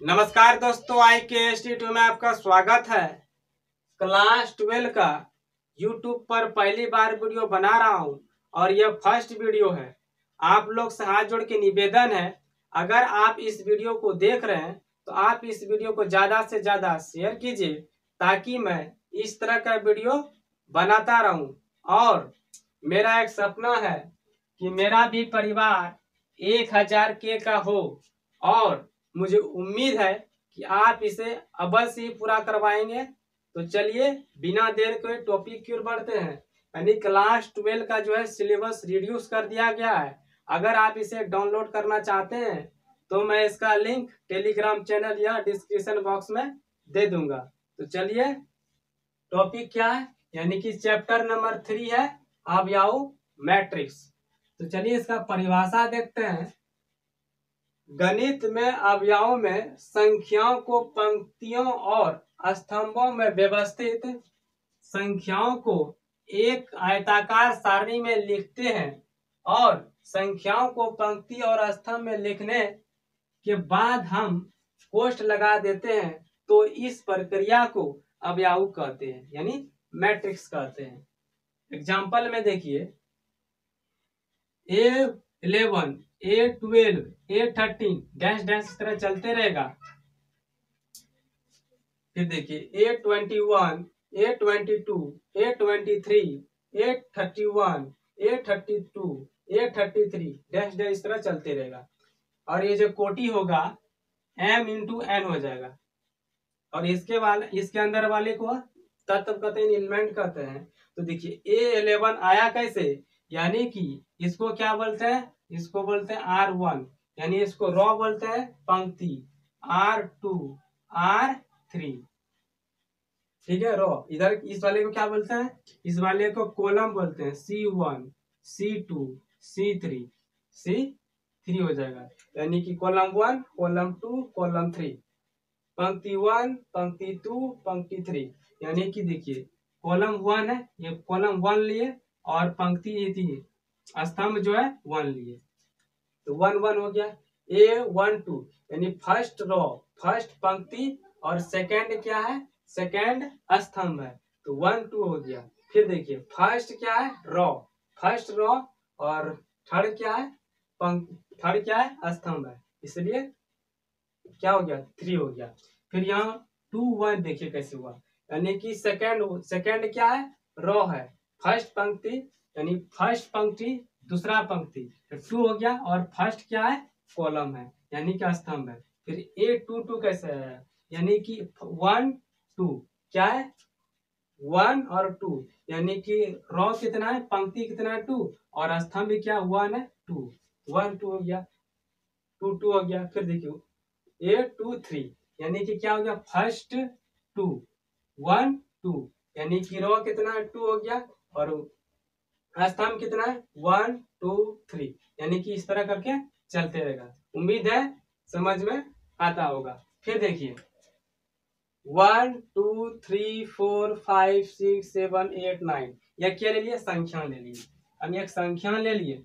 नमस्कार दोस्तों, IKST2 में आपका स्वागत है। क्लास 12 का YouTube पर पहली बार वीडियो बना रहा हूं और यह फर्स्ट वीडियो है। आप लोग से हाथ जोड़ के निवेदन है, अगर आप इस वीडियो को देख रहे हैं तो आप इस वीडियो को ज़्यादा से ज़्यादा शेयर कीजिए ताकि मैं इस तरह का वीडियो बनाता रहूं। और मेरा एक सपना है कि मेरा भी परिवार 1000 के का हो और मुझे उम्मीद है कि आप इसे अवश्य ही पूरा करवाएंगे। तो चलिए बिना देर के टॉपिक की ओर बढ़ते हैं। यानी क्लास 12 का जो है सिलेबस रिड्यूस कर दिया गया है। अगर आप इसे डाउनलोड करना चाहते हैं तो मैं इसका लिंक टेलीग्राम चैनल या डिस्क्रिप्शन बॉक्स में दे दूंगा। तो चलिए टॉपिक क्या है, यानी कि चैप्टर नंबर 3 है अवयव मैट्रिक्स। तो चलिए इसका परिभाषा देखते हैं। गणित में अवयवों में संख्याओं को पंक्तियों और स्तंभों में व्यवस्थित संख्याओं को एक आयताकार सारणी में लिखते हैं और संख्याओं को पंक्ति और स्तंभ में लिखने के बाद हम कोष्ठ लगा देते हैं। तो इस प्रक्रिया को अवयव कहते हैं, यानी मैट्रिक्स कहते हैं। एग्जाम्पल में देखिए, A11 A12 A13 dash dash इस तरह चलते रहेगा। फिर देखिए A21 A22 A23 A31 A32 A33 dash dash इस तरह चलते रहेगा। और ये जो कोटि होगा M इंटू N हो जाएगा। और इसके अंदर वाले को तत्व कहते हैं, एलिमेंट कहते हैं। तो देखिए A11 आया कैसे, यानी कि इसको क्या बोलते हैं, इसको बोलते हैं R1, यानी इसको रो बोलते हैं पंक्ति, R2 R3, ठीक है रो। इधर इस वाले को क्या बोलते हैं, इस वाले को कॉलम बोलते हैं, C1 C2 C3 C3 हो जाएगा। यानी कि कॉलम 1 कॉलम 2 कॉलम 3, पंक्ति 1 पंक्ति 2 पंक्ति 3। यानी कि देखिए कॉलम 1 है, ये कॉलम 1 लिए और पंक्ति ये थी, स्तंभ जो है 1 लिए, तो 1 1 हो गया। A12 यानी फर्स्ट रो फर्स्ट पंक्ति और सेकंड क्या है, सेकंड स्तंभ है, तो 1 2 हो गया। फिर देखिए फर्स्ट क्या है, रो फर्स्ट रो, और थर्ड क्या है, थर्ड क्या है, स्तंभ है, इसलिए क्या हो गया 3 हो गया। फिर यहाँ 2 1 देखिए कैसे हुआ, यानी कि सेकंड क्या है, रो है, फर्स्ट पंक्ति यानी फर्स्ट पंक्ति दूसरा पंक्ति, फिर 2 हो गया। और फर्स्ट क्या है, कॉलम है, यानी कि स्तंभ है। फिर A22 कैसे है, यानी कि 1 2 क्या है, 1 और 2, यानी कि रो कितना है, पंक्ति कितना है 2, और स्तंभ भी क्या 1 है 2, 1 2 हो गया, 2 2 हो गया। फिर देखिए A23 यानी कि क्या हो गया, फर्स्ट 2 1 2, यानी कि रो कितना है 2 हो गया, और स्तंभ कितना है 1 2 3, यानी कि इस तरह करके चलते रहेगा। उम्मीद है समझ में आता होगा। फिर देखिए 1 2 3 4 5 6 7 8 9, यह क्या ले लिए, संख्या ले लिए। हम एक संख्या ले लिए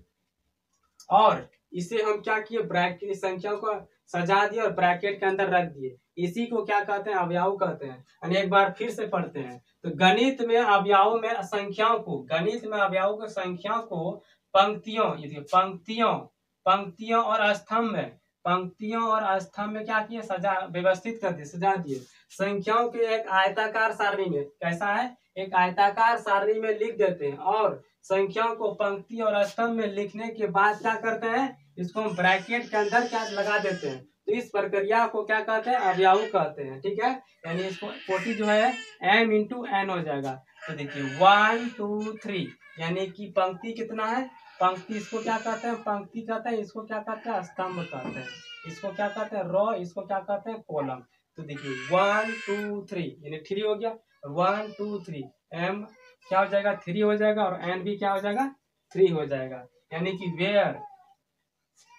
और इसे हम क्या किए, ब्रैकेट संख्या को सजा दिए और ब्रैकेट के अंदर रख दिए। इसी को क्या कहते हैं, अवयव कहते हैं। यानी एक बार फिर से पढ़ते हैं। तो गणित में अवयव में संख्याओं को, गणित में अवयव की संख्या को पंक्तियों और स्तंभ में, पंक्तियों और स्तंभ में क्या किए, सजा व्यवस्थित कर दिए, सजा दिए। संख्याओं के एक आयताकार सारणी में, कैसा है, एक आयताकार सारणी में लिख देते हैं और संख्याओं को पंक्ति और स्तंभ में लिखने के बाद क्या करते हैं, इसको हम ब्रैकेट के अंदर क्या लगा देते हैं। तो इस प्रक्रिया को क्या कहते हैं, अवयव कहते हैं, ठीक है। यानी इसको कोटि जो है M इंटू N हो जाएगा। तो देखिए 1 2 3, यानी कि पंक्ति कितना है, पंक्ति इसको क्या कहते हैं, पंक्ति कहते हैं, इसको क्या कहते हैं, स्तंभ कहते हैं, इसको क्या कहते हैं, रो, इसको क्या कहते हैं, कॉलम। तो देखिए 1 2 3 यानी 3 हो गया, 1 2 3 M क्या हो जाएगा 3 हो जाएगा, और N भी क्या हो जाएगा 3 हो जाएगा। यानी कि वेयर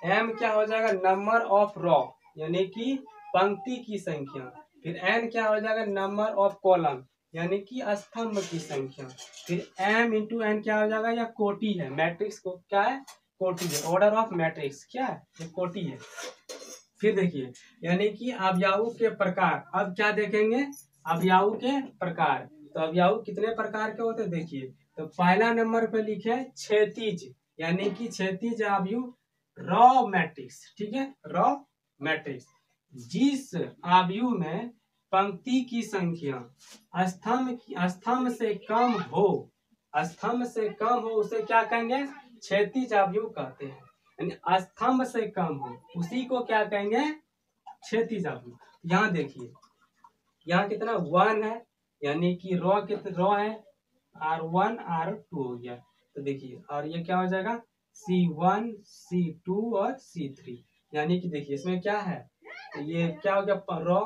M क्या हो जाएगा, नंबर ऑफ रो, यानी कि पंक्ति की संख्या। फिर N क्या हो जाएगा, नंबर ऑफ कॉलम, यानी कि स्तंभ की संख्या। फिर M इंटू N क्या हो जाएगा, यह कोटि है, मैट्रिक्स को क्या है, कोटि है, ऑर्डर ऑफ मैट्रिक्स क्या है, ये कोटि है। फिर देखिए यानी कि अवयवों के प्रकार। अब क्या देखेंगे, अवयवों के प्रकार। तो अवयव कितने प्रकार के होते हैं देखिए। तो पहला नंबर पे लिखे क्षैतिज, यानी कि क्षैतिज अवयव रॉ मैट्रिक्स, ठीक है, रॉ मैट्रिक्स। जिस अवयव में पंक्ति की संख्या स्तंभ से कम हो, स्तंभ से कम हो उसे क्या कहेंगे, क्षैतिज अवयव कहते हैं। यानी स्तंभ से कम हो उसी को क्या कहेंगे, क्षैतिज अवयव। यहाँ देखिए यहाँ कितना 1 है, यानी कि रॉ कितना रॉ है R1 R2 हो गया। तो देखिए और ये क्या हो जाएगा C1 C2 और C3। यानी कि देखिए इसमें क्या है, तो ये क्या हो गया रॉ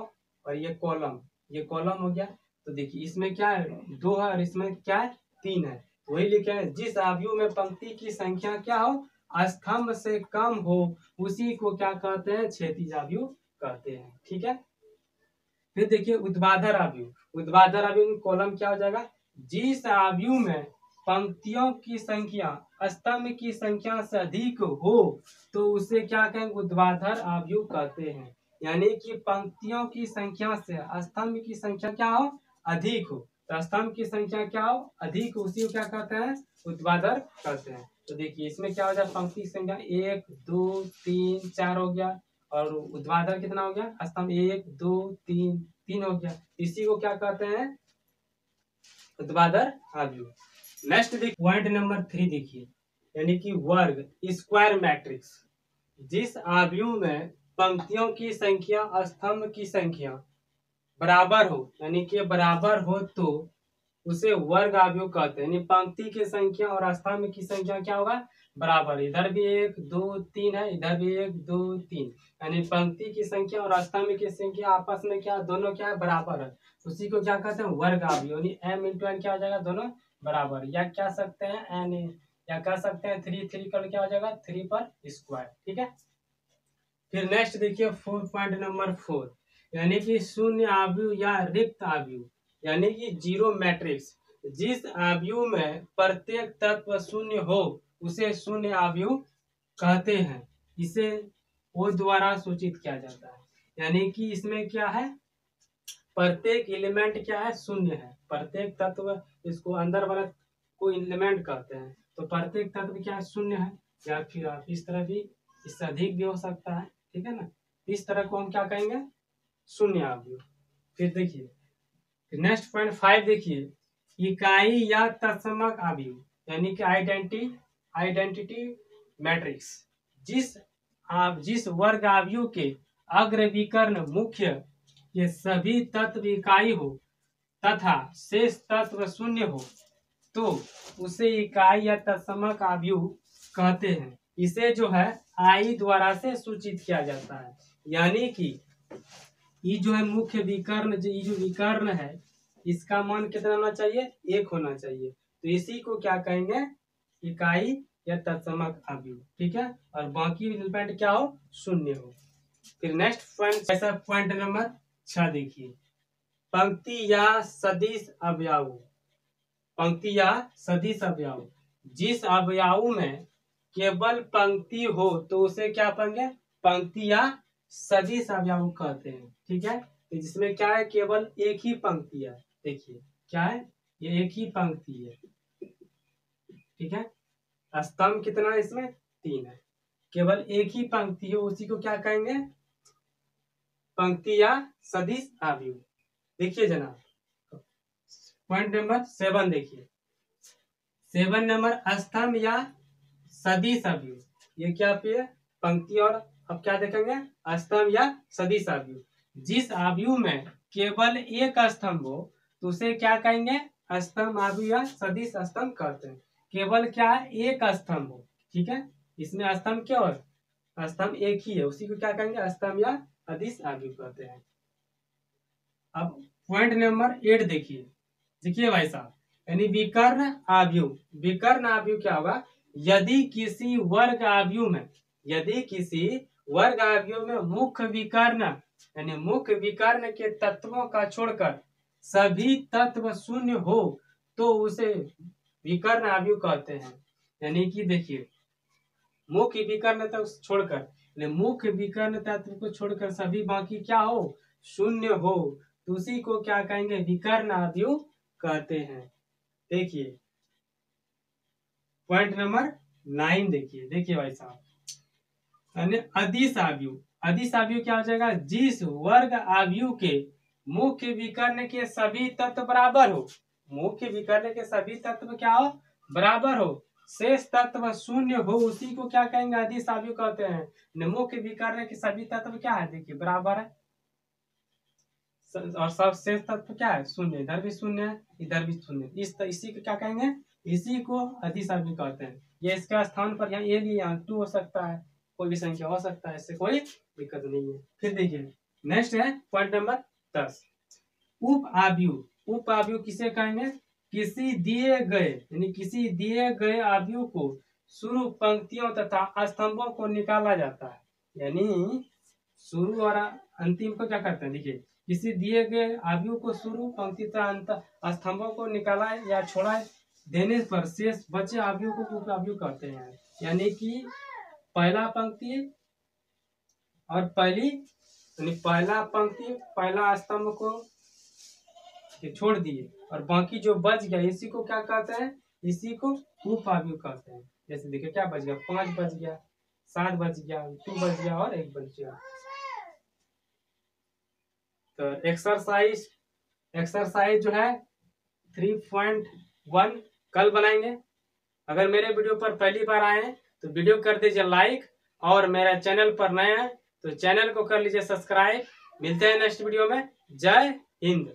और ये कॉलम हो गया। तो देखिए इसमें क्या है 2 है और इसमें क्या है 3 है। वही लिखे हैं जिस अवयव में पंक्ति की संख्या क्या हो स्तंभ से कम हो उसी को क्या कहते हैं, क्षैतिज अवयव कहते हैं। ठीक है, फिर देखिए ऊर्ध्वाधर अवयव। ऊर्ध्वाधर अवयव कॉलम क्या हो जाएगा, जिस अवयव में पंक्तियों की संख्या स्तंभ की संख्या से अधिक हो तो उसे क्या कहेंगे, ऊर्ध्वाधर अवयव कहते हैं। यानी कि पंक्तियों की संख्या से स्तंभ की संख्या क्या हो अधिक हो, तो स्तंभ की संख्या क्या हो अधिक हो उसी को क्या कहते हैं, ऊर्ध्वाधर कहते हैं। तो देखिए इसमें क्या हो जाए, पंक्ति की संख्या 1 2 3 4 हो गया और ऊर्ध्वाधर कितना हो गया, स्तंभ 1 2 3 हो गया। इसी को क्या कहते हैं, ऊर्ध्वाधर अवयव। नेक्स्ट देखिए पॉइंट नंबर 3 देखिए, यानी कि वर्ग स्क्वायर मैट्रिक्स। जिस अवयव में पंक्तियों की संख्या स्तंभ की संख्या बराबर हो, यानी कि बराबर हो तो उसे वर्ग अवयव कहते हैं। यानी पंक्ति की संख्या और स्तंभ की संख्या क्या होगा बराबर, इधर भी 1 2 3 है, इधर भी 1 2 3, यानी पंक्ति की संख्या और स्तंभ की संख्या आपस में क्या दोनों क्या है बराबर है, उसी को क्या कहते हैं वर्ग अवयव। यानी m इंटू एन क्या हो जाएगा दोनों बराबर, या क्या सकते हैं एन, या कह सकते हैं 3 कर क्या हो जाएगा 3 पर स्क्वायर। ठीक है, फिर नेक्स्ट देखिए पॉइंट नंबर 4, यानी कि शून्य अवयव या रिक्त अवयव, यानी कि जीरो मैट्रिक्स। जिस अवयव में प्रत्येक तत्व शून्य हो उसे शून्य अवयव कहते हैं। इसे ओ द्वारा सूचित किया जाता है। यानी कि इसमें क्या है, प्रत्येक एलिमेंट क्या है शून्य है, प्रत्येक तत्व इसको अंदर वाला को एलिमेंट कहते हैं। तो प्रत्येक तत्व क्या है शून्य है, या फिर आप इस तरह भी, इससे अधिक भी हो सकता है। ठीक है ना, इस तरह को हम क्या कहेंगे शून्य अवयव। फिर देखिए नेक्स्ट पॉइंट 5 देखिए, इकाई या तत्समक अवयव, यानी कि आइडेंटिटी मैट्रिक्स। जिस वर्ग अवयव के अग्र विकर्ण मुख्य के सभी तत्व इकाई हो तथा शेष तत्व शून्य हो तो उसे इकाई या तत्समक अवयव कहते हैं। इसे जो है आई द्वारा से सूचित किया जाता है। यानी कि ये जो है मुख्य विकर्ण, ये जो विकर्ण है इसका मान कितना होना चाहिए 1 होना चाहिए। तो इसी को क्या कहेंगे इकाई या तत्समक अवयव। ठीक है, और बाकी एलिमेंट क्या हो शून्य हो। फिर नेक्स्ट पॉइंट ऐसा पॉइंट नंबर 6 देखिए, पंक्ति या सदिश अवयव। पंक्ति या सदिश अवयव, जिस अवयव में केवल पंक्ति हो तो उसे क्या कहेंगे पंक्ति या सदिश अवयव कहते हैं। ठीक है, तो जिसमें क्या है केवल एक ही पंक्ति है, देखिए क्या है ये एक ही पंक्ति है। ठीक है, स्तंभ कितना है इसमें 3 है, केवल एक ही पंक्ति है उसी को क्या कहेंगे पंक्ति या सदिश अवयव। देखिए जनाब पॉइंट नंबर 7 देखिए, 7 नंबर स्तंभ या सदिश अवयव। ये क्या पे पंक्ति और अब क्या देखेंगे स्तंभ या सदिश अवयव। जिस अवयव में केवल एक स्तंभ हो तो उसे क्या कहेंगे स्तंभ अवयव या सदिश स्तंभ कहते हैं। केवल क्या है एक स्तंभ हो, ठीक है, इसमें स्तंभ क्या हो स्तंभ एक ही है उसी को क्या कहेंगे स्तंभ या सदिश अवयव कहते हैं। अब पॉइंट नंबर 8 देखिए भाई साहब, यानी विकर्ण अवयव। विकर्ण अवयव क्या होगा, यदि किसी वर्ग अवयव में मुख्य विकर्ण यानी मुख्य विकर्ण के तत्वों का छोड़कर सभी तत्व शून्य हो तो उसे विकर्ण अवयव कहते हैं। यानी कि देखिए मुख्य विकर्ण तक छोड़कर मुख्य विकर्ण तत्व को छोड़कर सभी बाकी क्या हो, शून्य हो, तो उसी को क्या कहेंगे, विकर्ण अवयव कहते हैं। देखिए पॉइंट नंबर 9 देखिए भाई साहब, अदिश अवयव। अदिश अवयव क्या हो जाएगा, जिस वर्ग अवयव के मुख्य विकर्ण के सभी तत्व बराबर हो, मुख्य विकर्ण के सभी तत्व क्या हो, बराबर हो, शेष तत्व शून्य हो, उसी को क्या कहेंगे, अदिश अवयव कहते हैं। मुख्य विकर्ण के सभी तत्व क्या है, देखिए बराबर है, और सब शेष तत्व क्या है, शून्य, इधर भी शून्य है, इधर भी शून्य, इसी को क्या कहेंगे, इसी को अदिश अवयव कहते हैं। ये इसका स्थान पर यहाँ ए भी यहाँ 2 हो सकता है, कोई भी संख्या हो सकता है, इससे कोई दिक्कत नहीं है। फिर देखिए नेक्स्ट है पॉइंट नंबर 10, उप अवयव। उप अवयव किसे कहेंगे, किसी दिए गए, यानी किसी दिए गए अवयव को शुरू पंक्तियों तथा स्तंभों को निकाला जाता है, यानी शुरू और अंतिम को क्या करते हैं, देखिए किसी दिए गए अवयव को शुरू पंक्ति तथा स्तंभों को निकाला या छोड़ा देने पर शेष बचे अवयव को उप अवयव कहते हैं। यानी कि पहला पंक्ति और पहला पंक्ति पहला स्तंभ को छोड़ दिए और बाकी जो बच गया इसी को क्या कहते हैं, इसी को उप अवयव कहते हैं। जैसे देखिए क्या बच गया, 5 बच गया, 7 बच गया, 2 बच गया और 1 बच गया। तो एक्सरसाइज जो है 3.1 कल बनाएंगे। अगर मेरे वीडियो पर पहली बार आए हैं तो वीडियो कर दीजिए लाइक, और मेरा चैनल पर नया है तो चैनल को कर लीजिए सब्सक्राइब। मिलते हैं नेक्स्ट वीडियो में। जय हिंद।